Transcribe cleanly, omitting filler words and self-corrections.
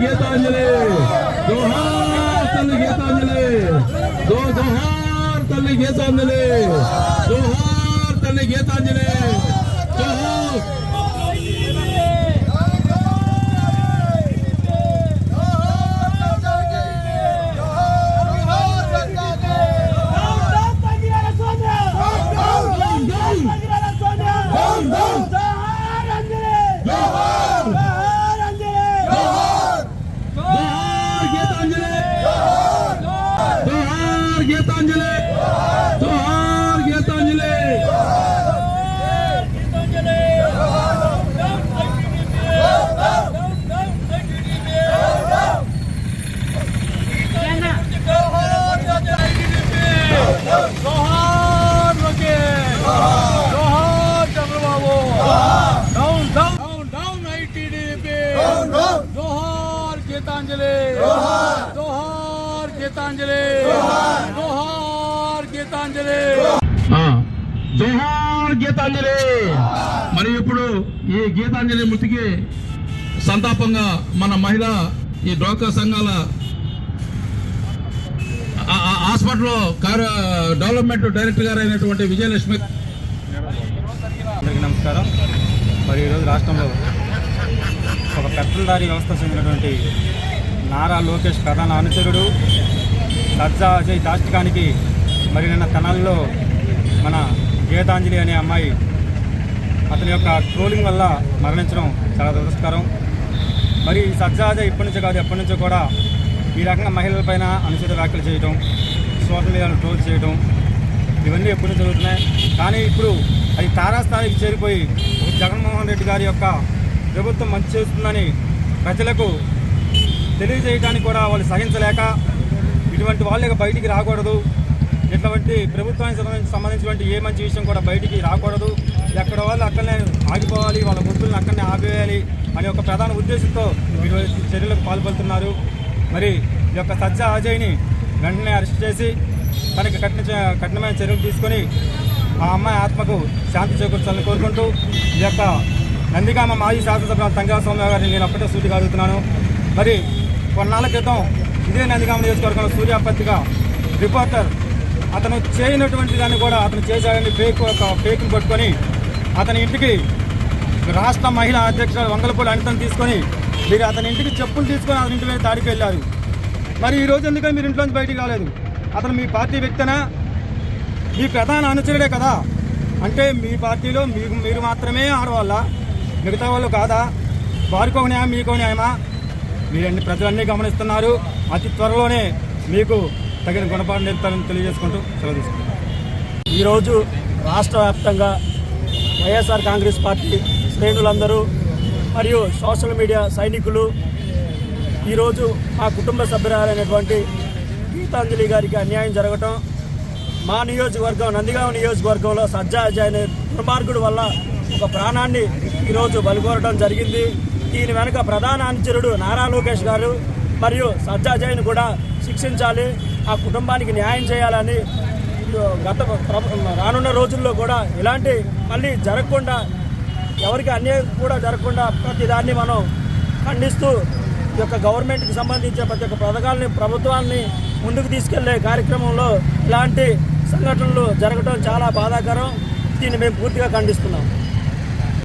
గీతాంజలి జోహార్ తల్లి గీతాంజలి జోహార్ తల్లి గీతాంజలి జోహార్ తల్లి గీతాంజలి జోహార్ గీతాంజలి జోహార్ గీతాంజలి జోహార్ లోకేష్ జోహార్ Chandrababu down down down ITDP జోహార్ గీతాంజలి జోహార్ గీతాంజలి జోహార్ గీతాంజలి జోహార్ గీతాంజలి. మరి ఇప్పుడు ఈ గీతాంజలి మృతికి సంతాపంగా మన మహిళా ఈ డ్వాక్రా సంఘాల హాస్పిటల్లో డెవలప్మెంట్ డైరెక్టర్ గారు అయినటువంటి విజయలక్ష్మి. అందరికీ నమస్కారం. మరి ఈరోజు రాష్ట్రంలో ఒక పెత్తందారీ వ్యవస్థ చెందినటువంటి నారా లోకేష్ ప్రధాన అనుచరుడు సజ్జా అజయ్ దాష్టికానికి మరి నిన్న తెనాలిలో మన గీతాంజలి అనే అమ్మాయి అతని యొక్క ట్రోలింగ్ వల్ల మరణించడం చాలా దురస్కరం. మరి సజ్జా అజయ్ ఇప్పటి నుంచో కాదు ఎప్పటి నుంచో కూడా ఈ రకంగా మహిళలపైన అనుచిత వ్యాఖ్యలు చేయడం, సోషల్ మీడియాలో ట్రోల్ చేయడం ఇవన్నీ ఎప్పటి నుంచి జరుగుతున్నాయి. కానీ ఇప్పుడు అది తారాస్థాయికి చేరిపోయి జగన్మోహన్ రెడ్డి గారి యొక్క ప్రభుత్వం మంచి చేస్తుందని ప్రజలకు తెలియజేయడానికి కూడా వాళ్ళు సహించలేక ఇటువంటి వాళ్ళకి బయటికి రాకూడదు, ఇటువంటి ప్రభుత్వానికి సంబంధించినటువంటి ఏ మంచి విషయం కూడా బయటికి రాకూడదు, ఎక్కడ వాళ్ళు అక్కడనే ఆగిపోవాలి, వాళ్ళ గుర్తులను అక్కడనే ఆపేయాలి అనే ఒక ప్రధాన ఉద్దేశంతో ఈరోజు చర్యలకు పాల్పడుతున్నారు. మరి ఈ యొక్క సజ్జా అజయ్ని వెంటనే అరెస్ట్ చేసి తనకి కఠినమైన చర్యలు తీసుకొని ఆ అమ్మాయి ఆత్మకు శాంతి చేకూర్చాలని కోరుకుంటూ ఈ యొక్క నందిగామ మాజీ శాసనసభ్యులు తంగా సౌమ్య గారిని నేను అప్పటికే సూటిగా అడుగుతున్నాను. మరి కొన్నాళ్ళ క్రితం ఇదే నందిగామ నియోజకవర్గంలో సూర్యాపత్రిక రిపోర్టర్ అతను చేయనటువంటి దాన్ని కూడా అతను చేశాడని ఫేక్ను పట్టుకొని అతని ఇంటికి రాష్ట్ర మహిళా అధ్యక్షుడు వంగలపూడి అనితను తీసుకొని మీరు అతని ఇంటికి చెప్పులు తీసుకొని అతని ఇంటి మీద దాడికి వెళ్ళారు. మరి ఈరోజు ఎందుకని మీరు ఇంట్లోంచి బయటికి రాలేదు? అతను మీ పార్టీ వ్యక్తనా? మీ ప్రధాన అనుచరుడే కదా. అంటే మీ పార్టీలో మీరు మాత్రమే ఆడవాళ్ళ, మిగతా వాళ్ళు కాదా? వారికో న్యాయం మీకో న్యాయమా? మీరన్ని ప్రజలన్నీ గమనిస్తున్నారు. అతి త్వరలోనే మీకు తగిన గుణపాఠం నేర్పుతారని తెలియజేసుకుంటూ సెలవు తీసుకుంటాం. ఈరోజు రాష్ట్ర వ్యాప్తంగా వైఎస్ఆర్ కాంగ్రెస్ పార్టీ శ్రేణులందరూ మరియు సోషల్ మీడియా సైనికులు ఈరోజు మా కుటుంబ సభ్యురాలైనటువంటి గీతాంజలి గారికి అన్యాయం జరగటం, మా నియోజకవర్గం నందిగామ నియోజకవర్గంలో సజ్జా అజయ్ అనే దుర్మార్గుడు వల్ల ఒక ప్రాణాన్ని ఈరోజు బలికోరడం జరిగింది. దీని వెనుక ప్రధాన అనుచరుడు నారా లోకేష్ గారు మరియు సజ్జా అజయ్ను కూడా శిక్షించాలి, ఆ కుటుంబానికి న్యాయం చేయాలని రానున్న రోజుల్లో కూడా ఇలాంటి మళ్ళీ జరగకుండా, ఎవరికి అన్యాయం కూడా జరగకుండా ప్రతిదాన్ని మనం ఖండిస్తూ ఈ యొక్క గవర్నమెంట్కి సంబంధించిన ప్రతి ఒక్క పథకాలని ప్రభుత్వాన్ని ముందుకు తీసుకెళ్లే కార్యక్రమంలో ఇలాంటి సంఘటనలు జరగడం చాలా బాధాకరం. దీన్ని మేము పూర్తిగా ఖండిస్తున్నాం.